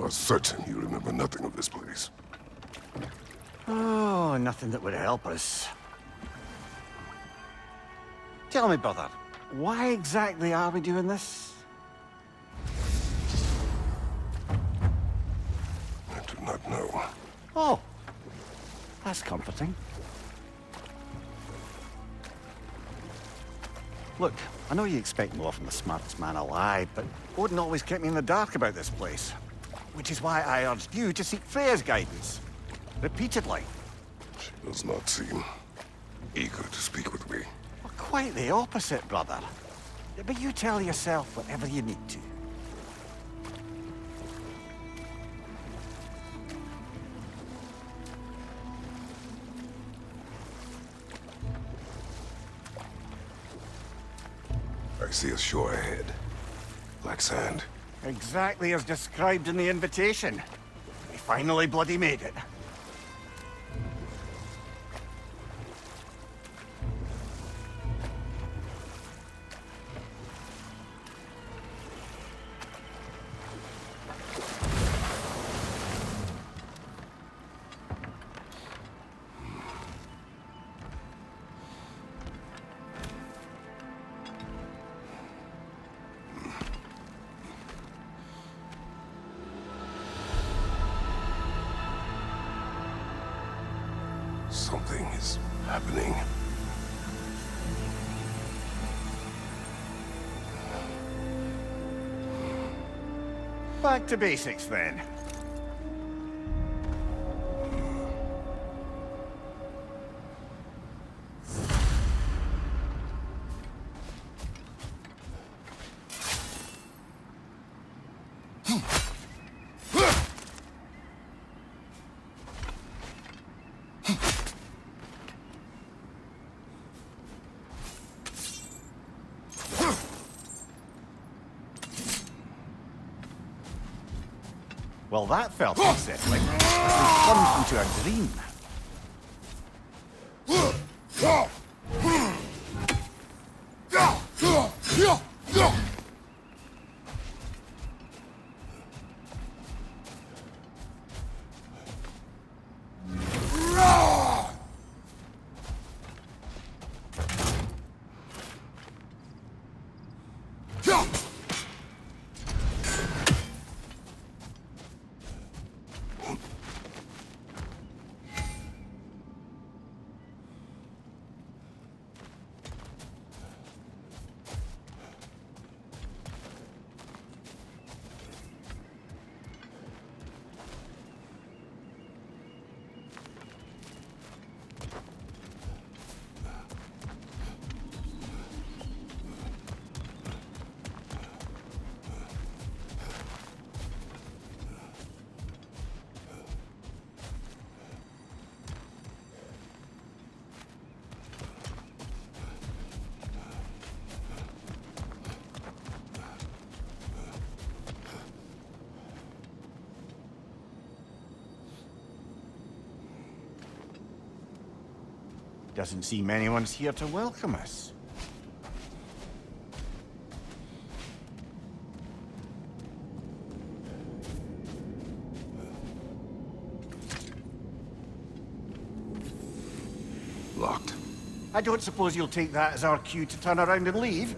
are certain you remember nothing of this place. Oh, nothing that would help us. Tell me, brother, why exactly are we doing this? I do not know. Oh, that's comforting. Look, I know you expect more from the smartest man alive, but Odin always kept me in the dark about this place. Which is why I urged you to seek Freya's guidance. Repeatedly. She does not seem eager to speak with me. Well, quite the opposite, brother. But you tell yourself whatever you need to. I see a shore ahead. Black sand. Exactly as described in the invitation. We finally bloody made it. Something is happening. Back to basics, then. Well, that felt unsettling. We plunged into a dream. Doesn't seem anyone's here to welcome us. Locked. I don't suppose you'll take that as our cue to turn around and leave?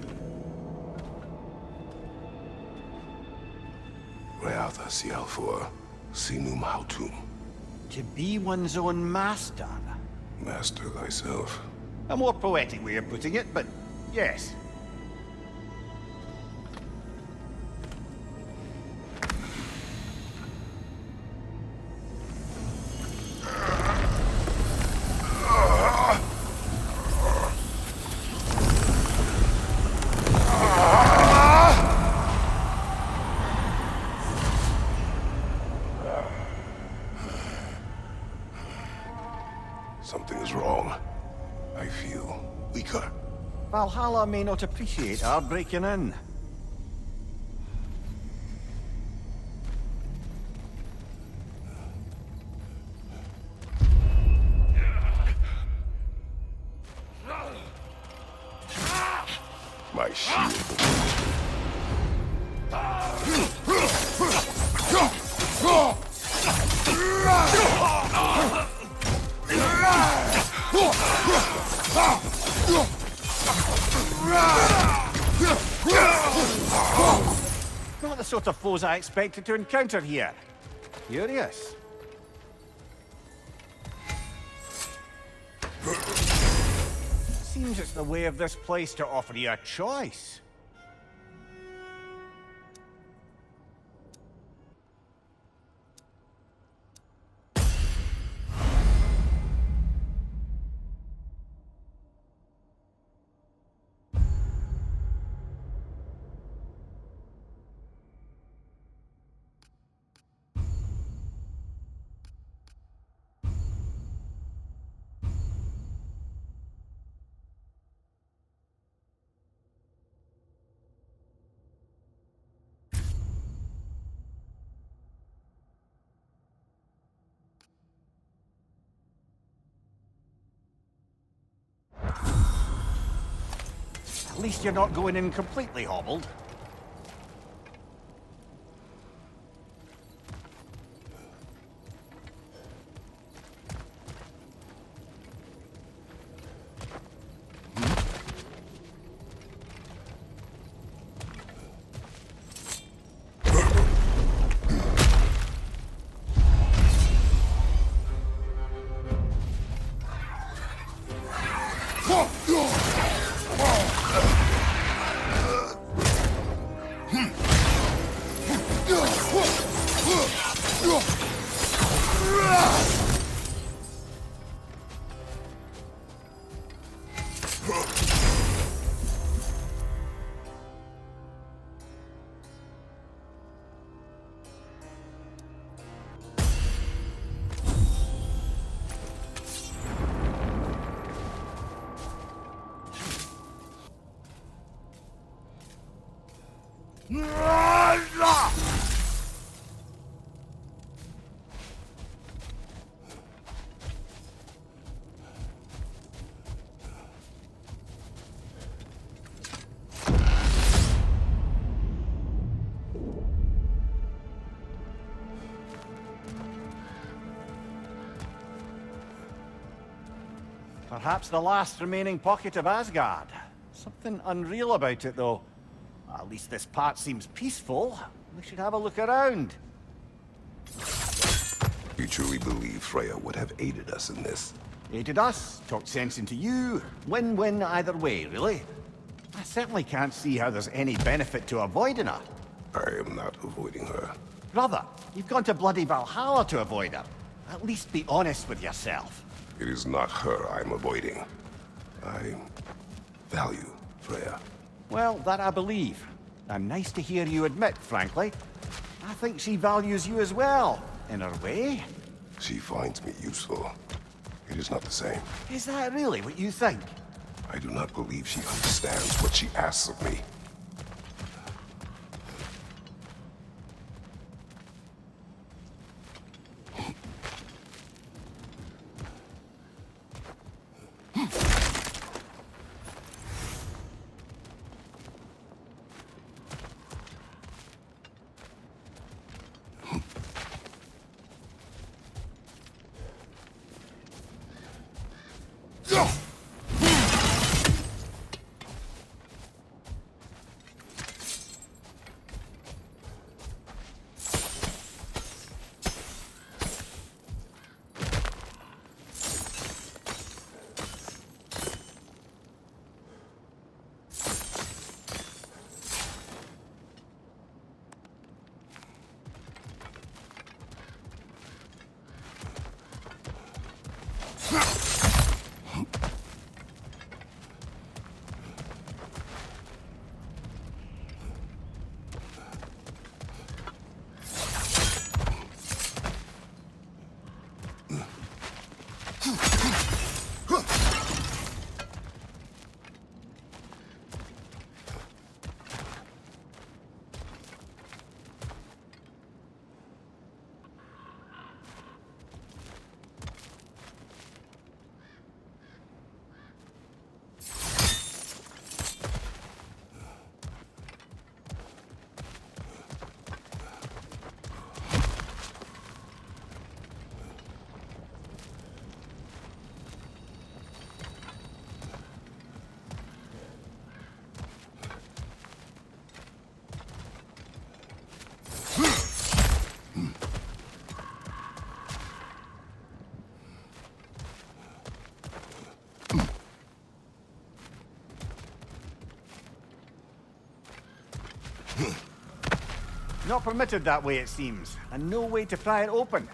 Reatha Sialfur, Sinum Hautum. To be one's own master. Master thyself. A more poetic way of putting it, but yes. Something is wrong. I feel weaker. Valhalla may not appreciate our breaking in. My shield. sort of foes I expected to encounter here. Curious. Seems it's the way of this place to offer you a choice. At least you're not going in completely hobbled. Perhaps the last remaining pocket of Asgard. Something unreal about it, though. At least this part seems peaceful. We should have a look around. You truly believe Freya would have aided us in this? Aided us, talked sense into you. Win-win either way, really. I certainly can't see how there's any benefit to avoiding her. I am not avoiding her. Brother, you've gone to bloody Valhalla to avoid her. At least be honest with yourself. It is not her I'm avoiding. I value Freya. Well, that I believe. And nice to hear you admit, frankly. I think she values you as well, in her way. She finds me useful. It is not the same. Is that really what you think? I do not believe she understands what she asks of me. Not permitted that way, it seems. And no way to pry it open.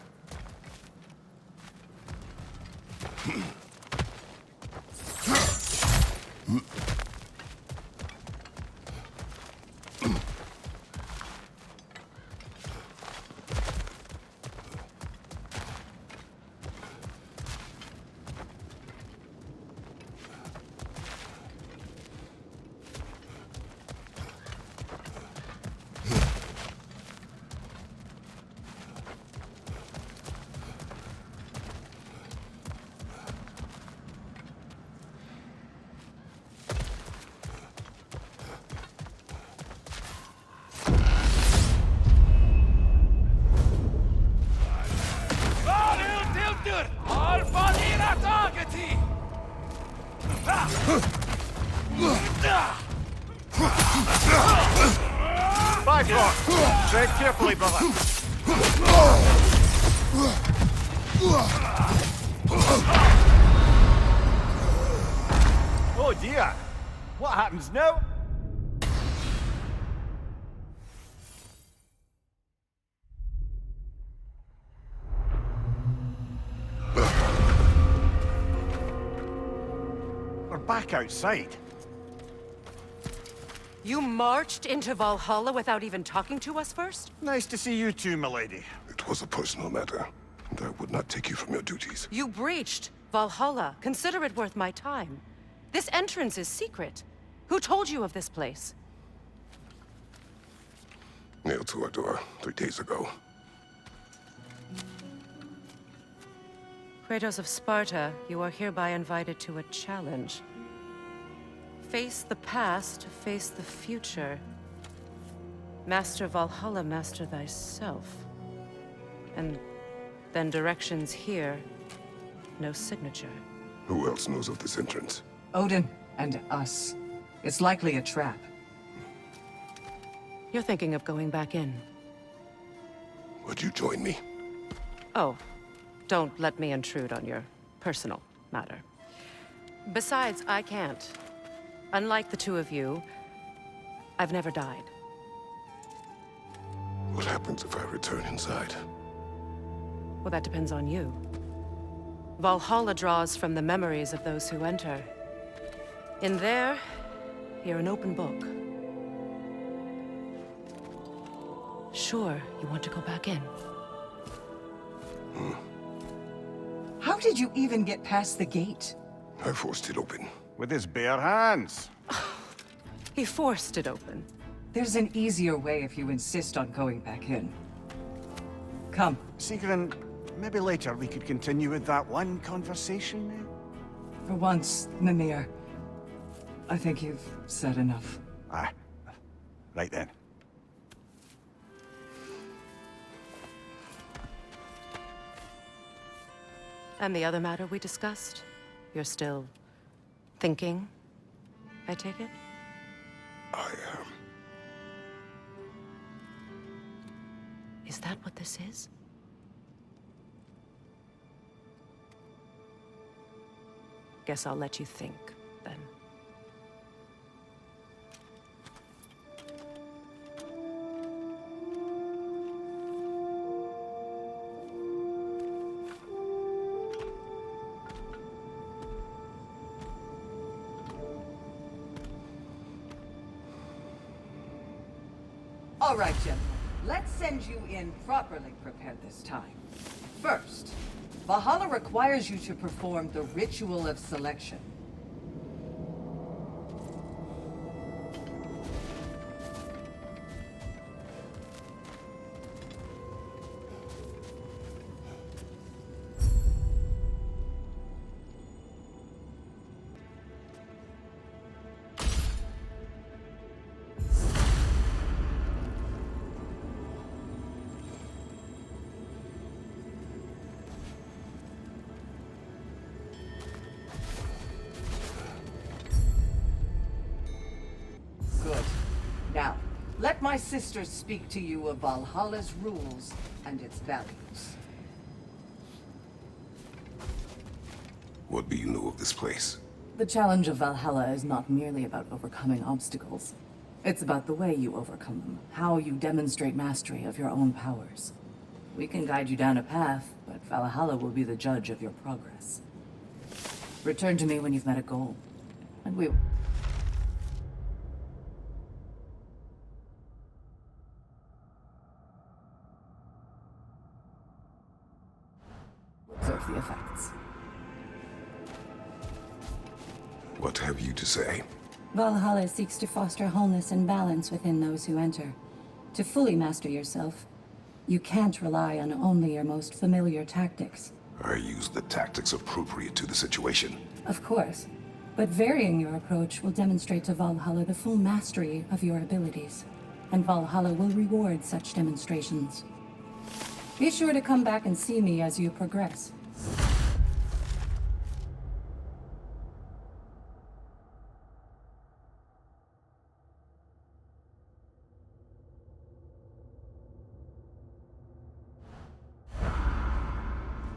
Tread carefully, brother. Oh dear. What happens now? We're back outside. You marched into Valhalla without even talking to us first? Nice to see you too, milady. It was a personal matter, and I would not take you from your duties. You breached Valhalla. Consider it worth my time. This entrance is secret. Who told you of this place? Nailed to our door 3 days ago. Kratos of Sparta, you are hereby invited to a challenge. Face the past, face the future. Master Valhalla, master thyself. And then directions here, no signature. Who else knows of this entrance? Odin and us. It's likely a trap. You're thinking of going back in. Would you join me? Oh, don't let me intrude on your personal matter. Besides, I can't. Unlike the two of you, I've never died. What happens if I return inside? Well, that depends on you. Valhalla draws from the memories of those who enter. In there, you're an open book. Sure, you want to go back in. How did you even get past the gate? I forced it open. With his bare hands. He forced it open. There's an easier way if you insist on going back in. Come. Sigrun, maybe later we could continue with that one conversation. For once, Mimir, I think you've said enough. Ah, right then. And the other matter we discussed? You're still thinking, I take it? I am. Is that what this is? Guess I'll let you think, then. All right, gentlemen. Let's send you in properly prepared this time. First, Valhalla requires you to perform the ritual of selection. Good. Now, let my sisters speak to you of Valhalla's rules and its values. What do you know of this place? The challenge of Valhalla is not merely about overcoming obstacles. It's about the way you overcome them, how you demonstrate mastery of your own powers. We can guide you down a path, but Valhalla will be the judge of your progress. Return to me when you've met a goal, and we... observe the effects. What have you to say? Valhalla seeks to foster wholeness and balance within those who enter. To fully master yourself, you can't rely on only your most familiar tactics. I use the tactics appropriate to the situation. Of course, but varying your approach will demonstrate to Valhalla the full mastery of your abilities, and Valhalla will reward such demonstrations. Be sure to come back and see me as you progress.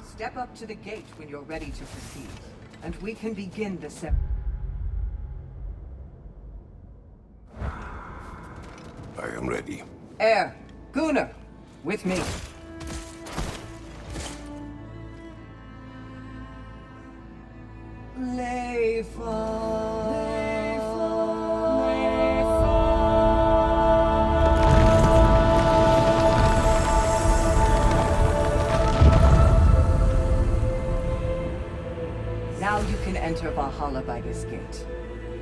Step up to the gate when you're ready to proceed, and we can begin the I am ready. Air, Gunnar, with me. Now you can enter Valhalla by this gate,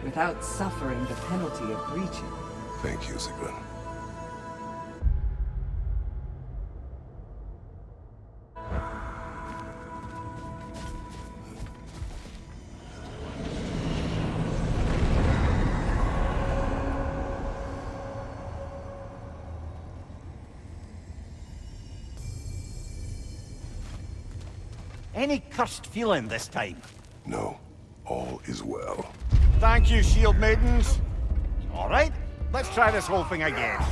without suffering the penalty of breaching. Thank you, Sigrun. Any cursed feeling this time? No, all is well. Thank you, shield maidens. All right, let's try this whole thing again.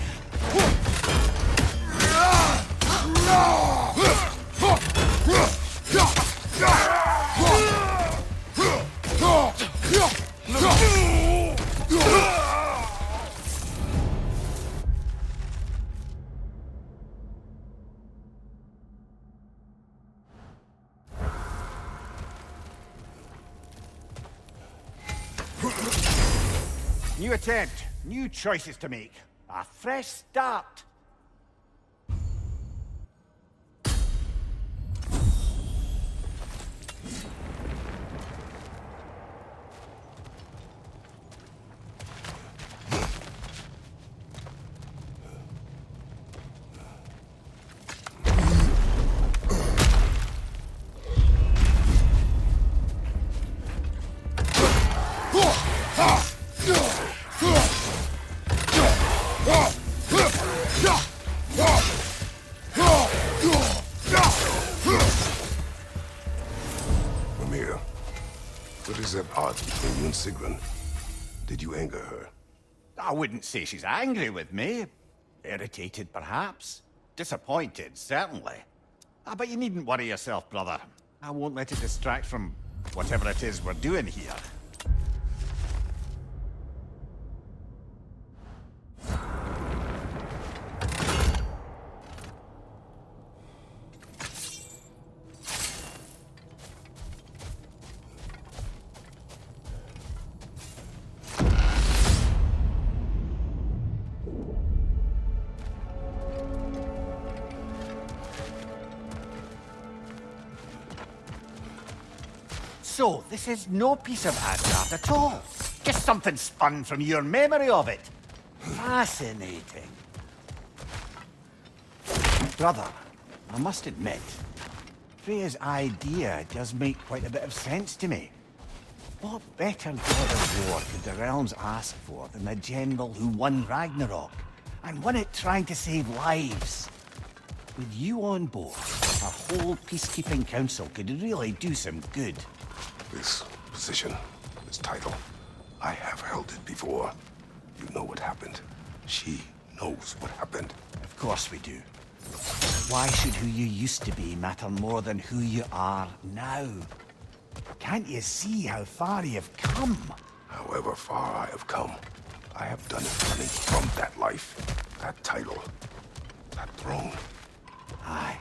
New attempt, new choices to make. A fresh start. What is that odd between you and Sigrun? Did you anger her? I wouldn't say she's angry with me. Irritated, perhaps. Disappointed, certainly. But you needn't worry yourself, brother. I won't let it distract from whatever it is we're doing here. So, this is no piece of Asgard at all. Just something spun from your memory of it. Fascinating. Brother, I must admit, Freya's idea does make quite a bit of sense to me. What better god of war could the realms ask for than the general who won Ragnarok, and won it trying to save lives? With you on board, a whole peacekeeping council could really do some good. This position, this title, I have held it before. You know what happened. She knows what happened. Of course we do. Why should who you used to be matter more than who you are now? Can't you see how far you've come? However far I have come, I have done it running from that life, that title, that throne. Aye.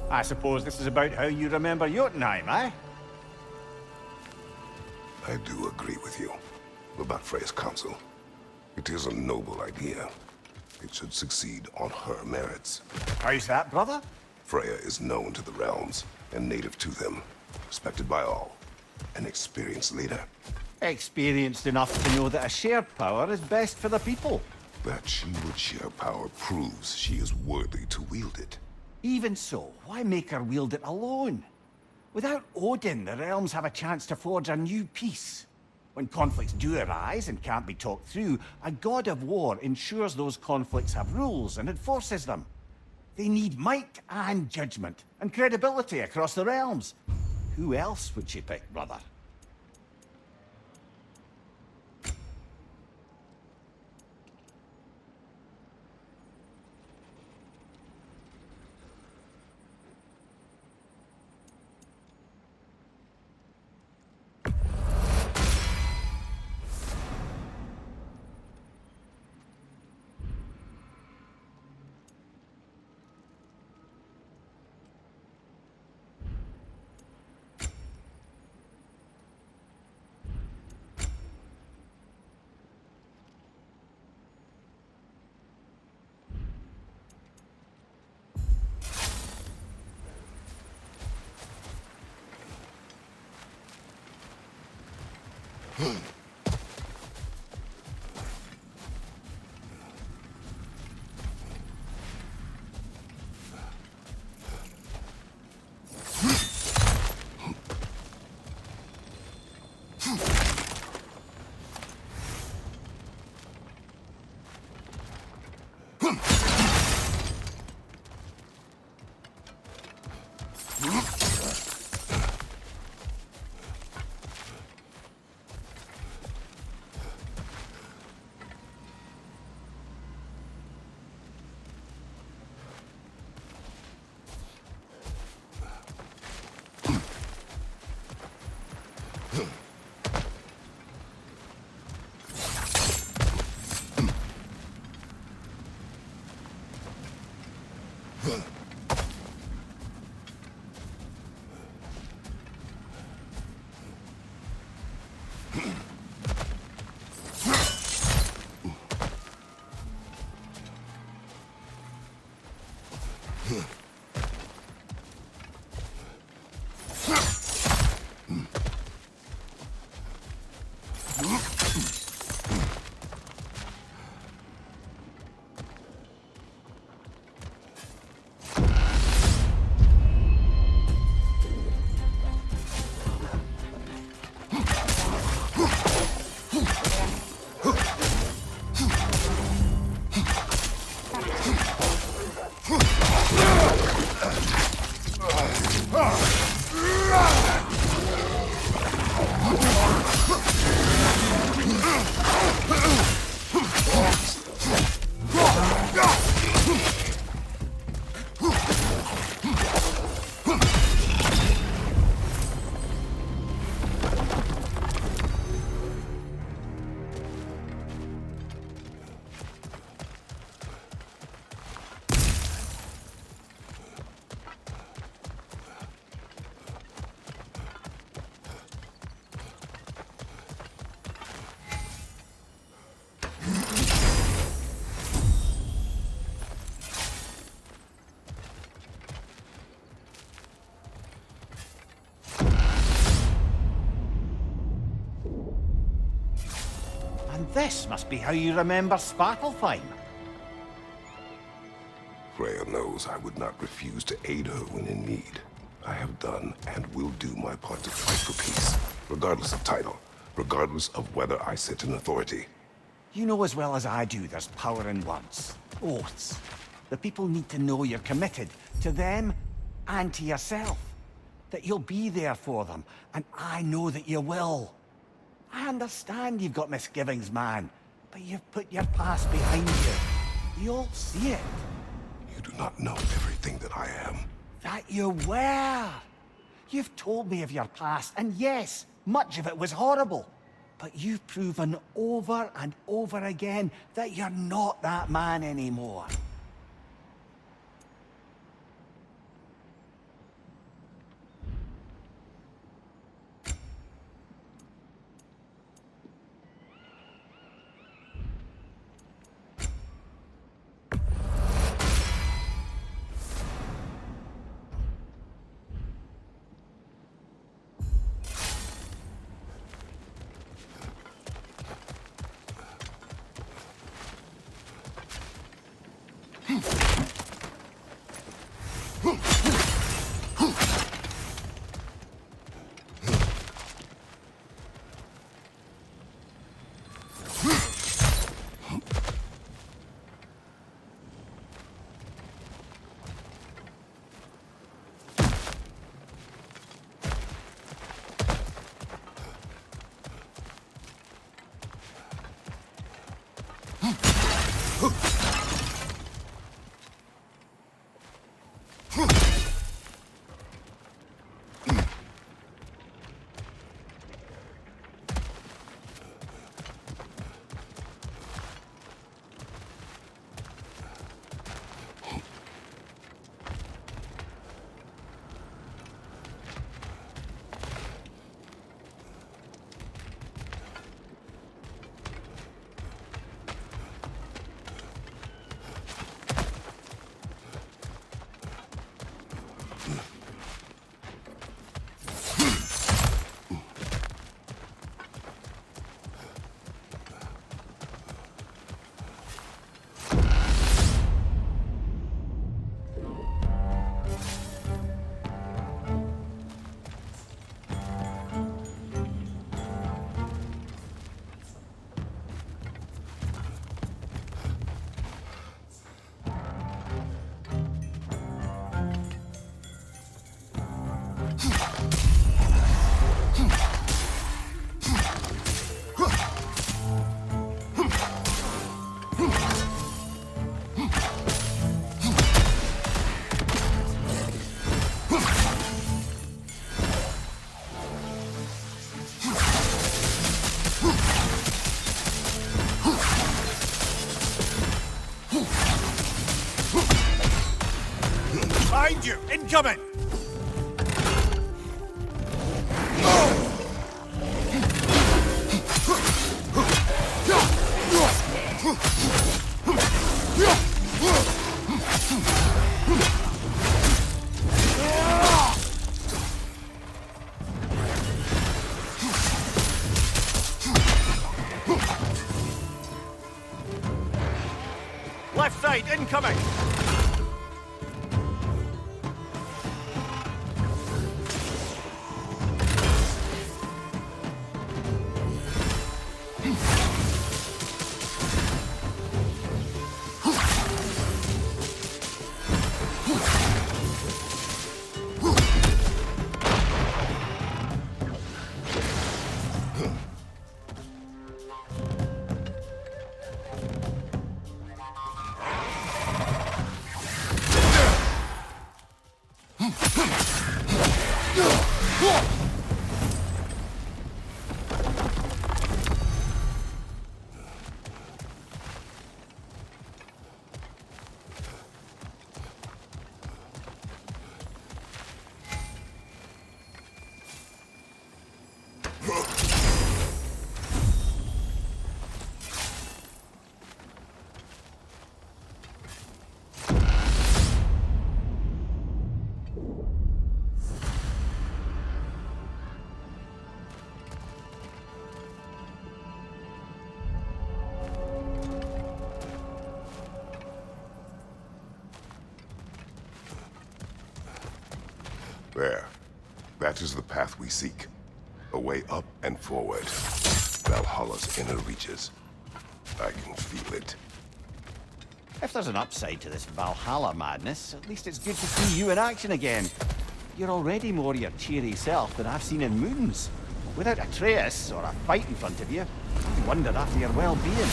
I suppose this is about how you remember Jotunheim, eh? I do agree with you about Freya's council. It is a noble idea. It should succeed on her merits. How's that, brother? Freya is known to the realms and native to them, respected by all, an experienced leader. Experienced enough to know that a shared power is best for the people. That she would share power proves she is worthy to wield it. Even so, why make her wield it alone? Without Odin, the realms have a chance to forge a new peace. When conflicts do arise and can't be talked through, a god of war ensures those conflicts have rules and enforces them. They need might and judgment, and credibility across the realms. Who else would she pick, brother? And this must be how you remember Svartalfheim. Freya knows I would not refuse to aid her when in need. I have done and will do my part to fight for peace, regardless of title, regardless of whether I sit in authority. You know as well as I do there's power in words. Oaths. The people need to know you're committed to them and to yourself. That you'll be there for them, and I know that you will. I understand you've got misgivings, man, but you've put your past behind you. You all see it. You do not know everything that I am. That you were. You've told me of your past, and yes, much of it was horrible. But you've proven over and over again that you're not that man anymore. Behind you! Incoming! Left side, incoming! That is the path we seek. A way up and forward. Valhalla's inner reaches. I can feel it. If there's an upside to this Valhalla madness, at least it's good to see you in action again. You're already more your cheery self than I've seen in moons. Without Atreus or a fight in front of you, I wonder after your well-being.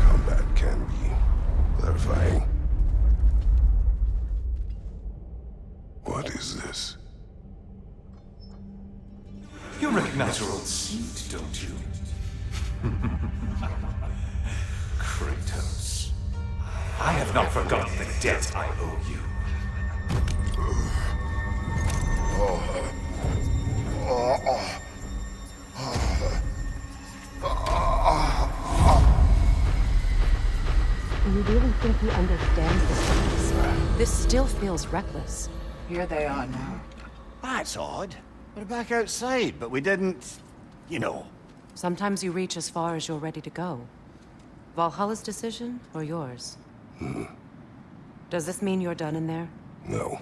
Combat can be clarifying. What is this? You recognize your old seat, don't you? Kratos. I have not forgotten the debt I owe you. Do you really think he understands the stakes? This still feels reckless. Here they are now. That's odd. We're back outside, but we didn't... you know. Sometimes you reach as far as you're ready to go. Valhalla's decision, or yours? Does this mean you're done in there? No.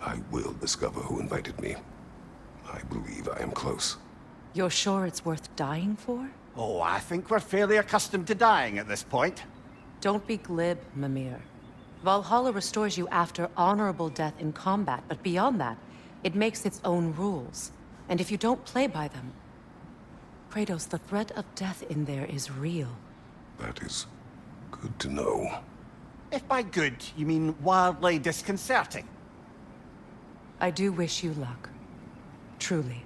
I will discover who invited me. I believe I am close. You're sure it's worth dying for? Oh, I think we're fairly accustomed to dying at this point. Don't be glib, Mimir. Valhalla restores you after honorable death in combat, but beyond that, it makes its own rules. And if you don't play by them... Kratos, the threat of death in there is real. That is good to know. If by good, you mean wildly disconcerting. I do wish you luck. Truly.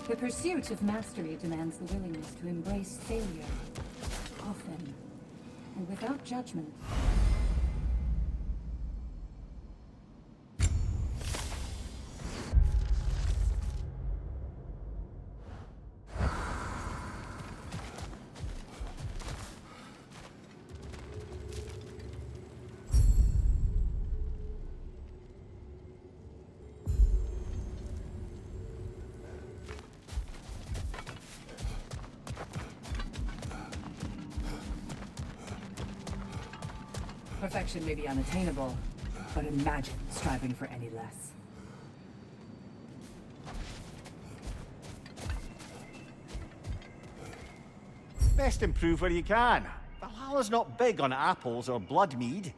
The pursuit of mastery demands the willingness to embrace failure, often, and without judgment. Perfection may be unattainable, but imagine striving for any less. Best improve where you can. Valhalla's not big on apples or blood mead.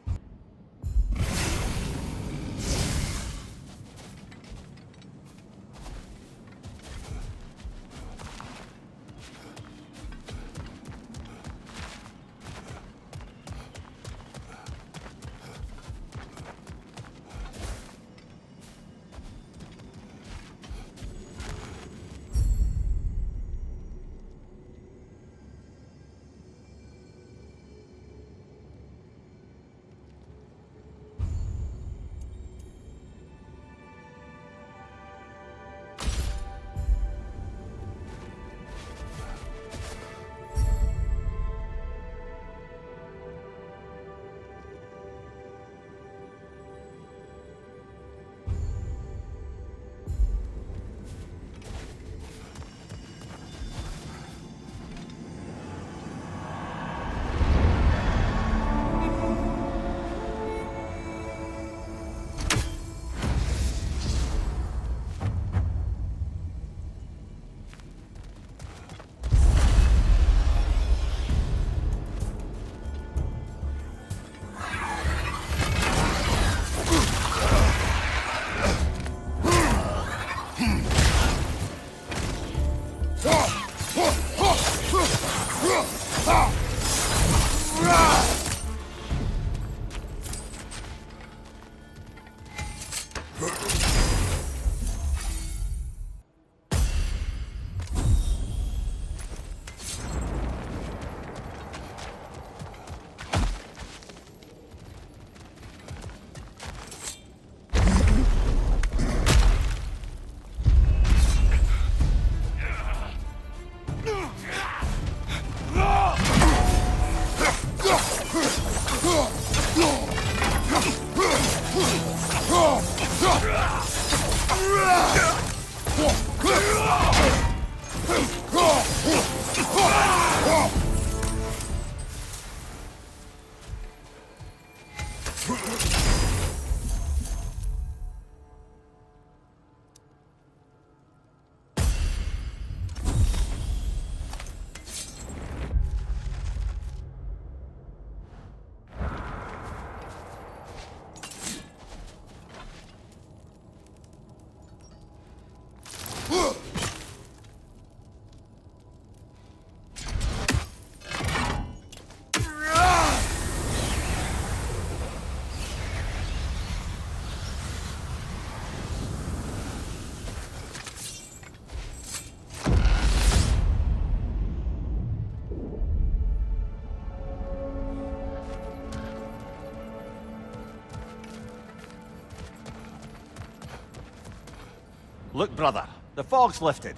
Look, brother, the fog's lifted.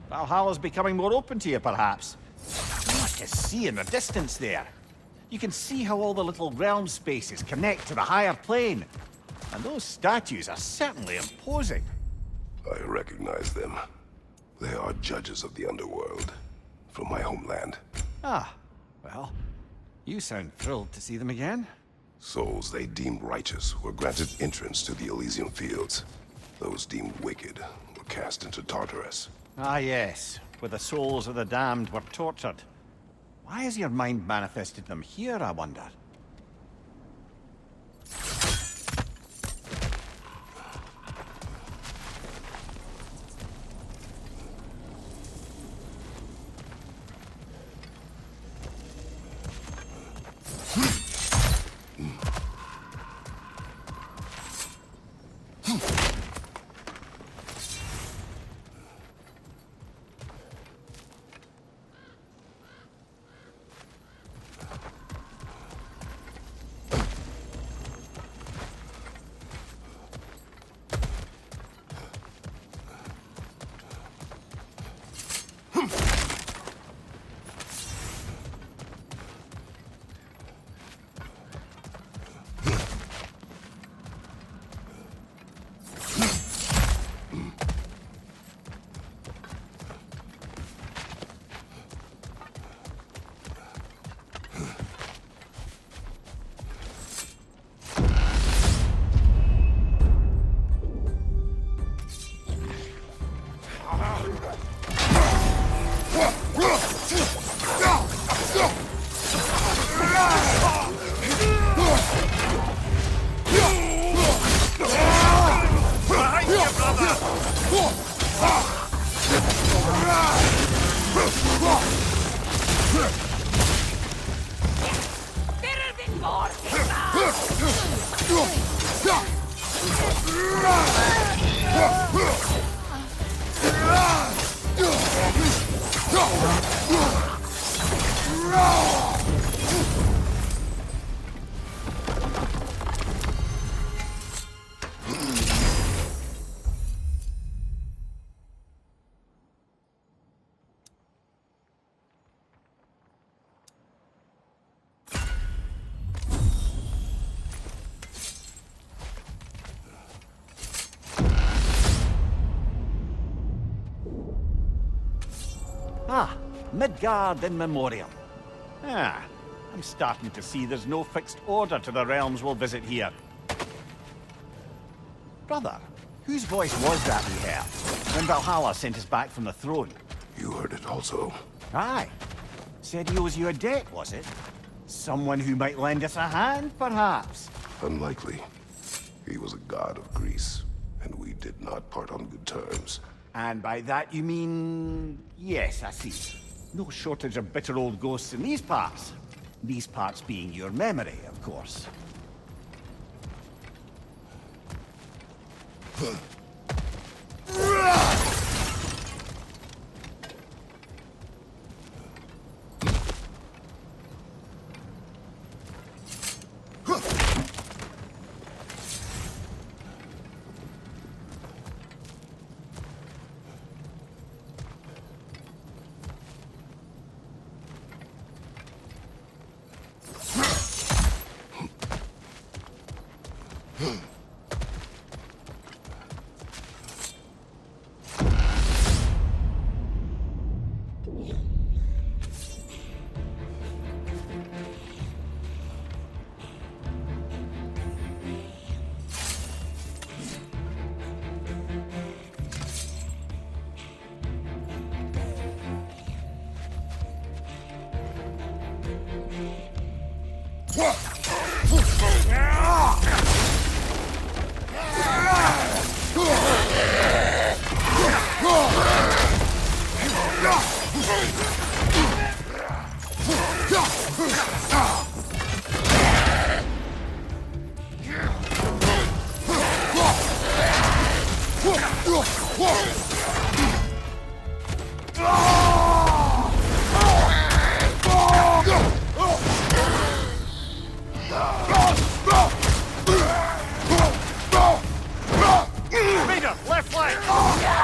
Valhalla's becoming more open to you, perhaps. Much to see in the distance there. You can see how all the little realm spaces connect to the higher plane. And those statues are certainly imposing. I recognize them. They are judges of the underworld, from my homeland. Ah, well, you sound thrilled to see them again. Souls they deemed righteous were granted entrance to the Elysium Fields. Those deemed wicked were cast into Tartarus. Ah, yes, where the souls of the damned were tortured. Why has your mind manifested them here, I wonder? Ah, Midgard in memoriam. Ah, I'm starting to see there's no fixed order to the realms we'll visit here. Brother, whose voice was that we heard when Valhalla sent us back from the throne? You heard it also. Aye. Said he owes you a debt, was it? Someone who might lend us a hand, perhaps? Unlikely. He was a god of Greece, and we did not part on good terms. And by that you mean... Yes, I see. No shortage of bitter old ghosts in these parts. These parts being your memory, of course. Vader, left flank!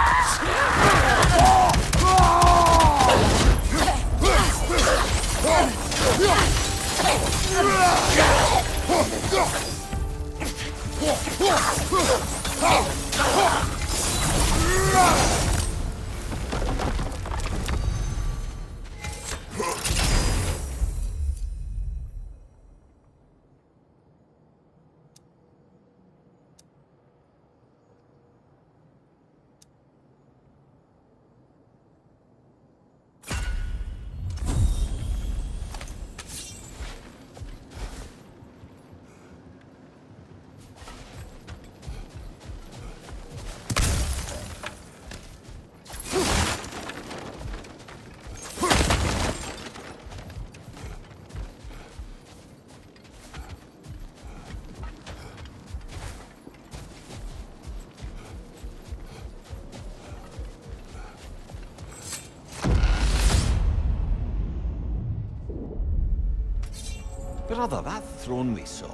Brother, that throne we saw,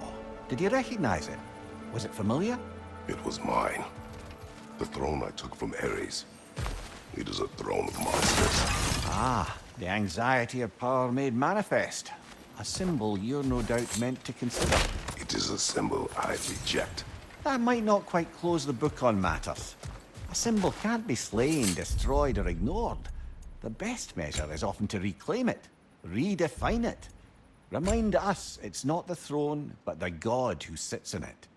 did you recognize it? Was it familiar? It was mine. The throne I took from Ares. It is a throne of monsters. Ah, the anxiety of power made manifest. A symbol you're no doubt meant to consider. It is a symbol I reject. That might not quite close the book on matters. A symbol can't be slain, destroyed, or ignored. The best measure is often to reclaim it, redefine it. Remind us it's not the throne, but the god who sits in it.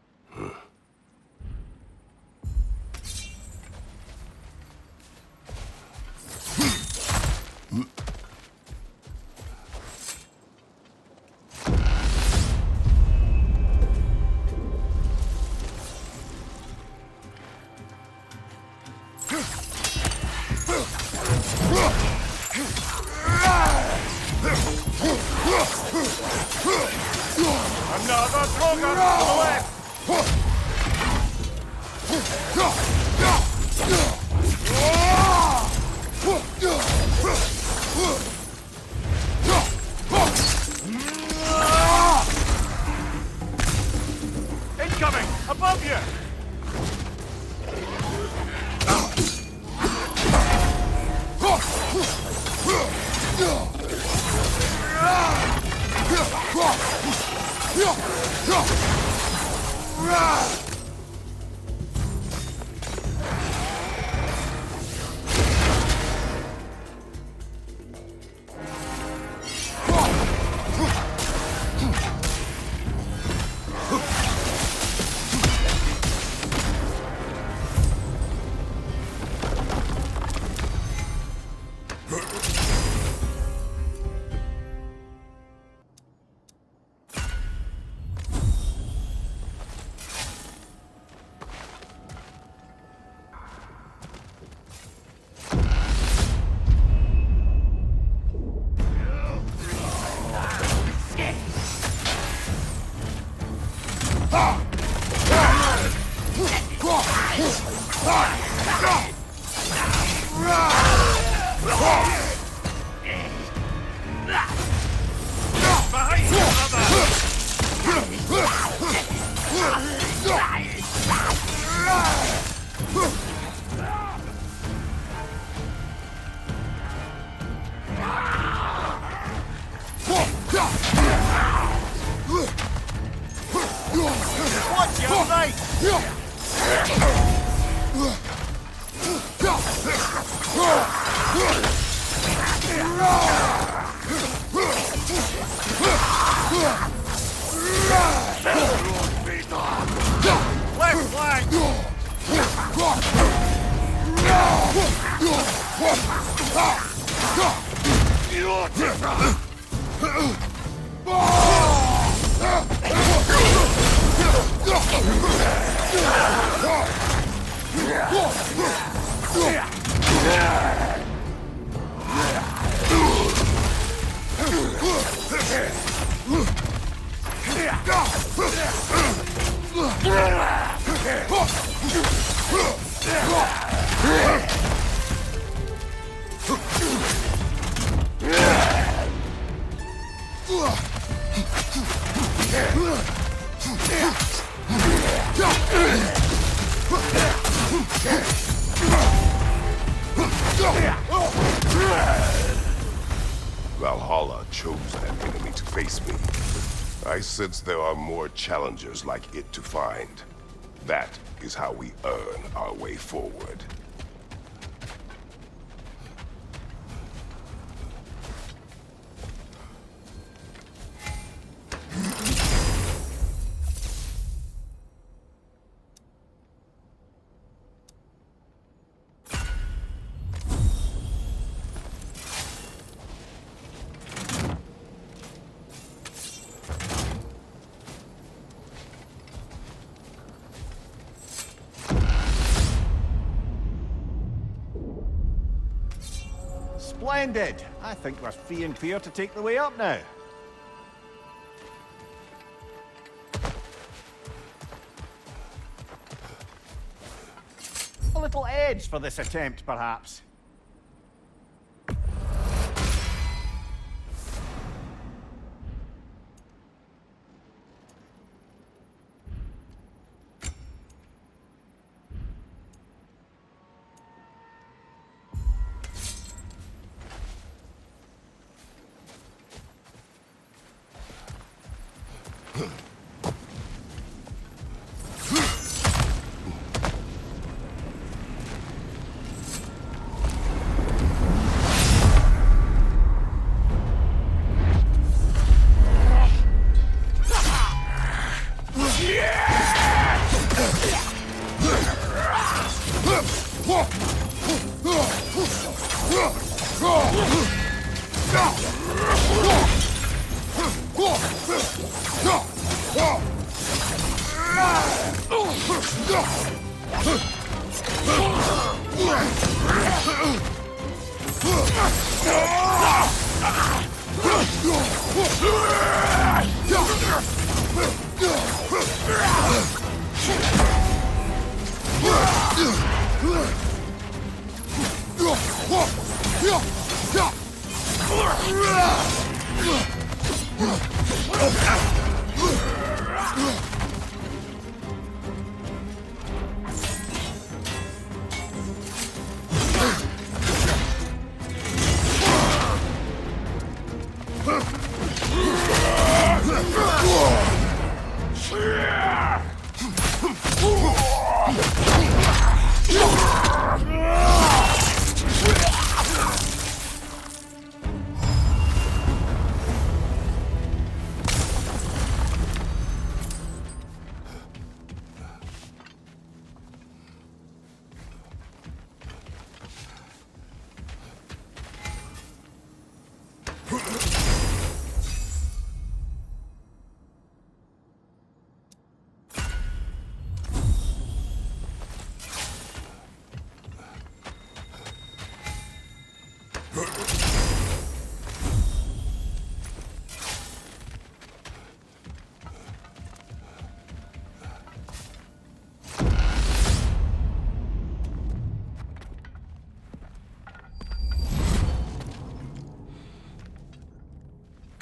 Another Trogon to the left! Incoming! Above you! Watch your right! Left flank! Valhalla chose that enemy to face me. I sense there are more challengers like it to find. That is how we earn our way forward. Splendid! I think we're free and clear to take the way up now. A little edge for this attempt, perhaps.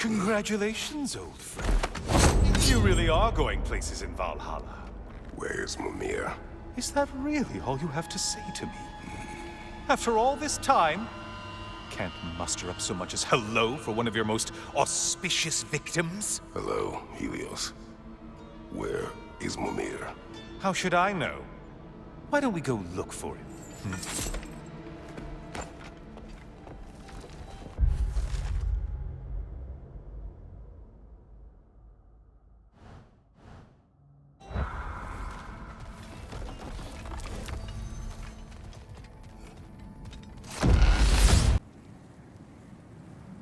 Congratulations, old friend. You really are going places in Valhalla. Where's Mimir? Is that really all you have to say to me? After all this time, can't muster up so much as hello for one of your most auspicious victims? Hello, Helios. Where is Mimir? How should I know? Why don't we go look for him?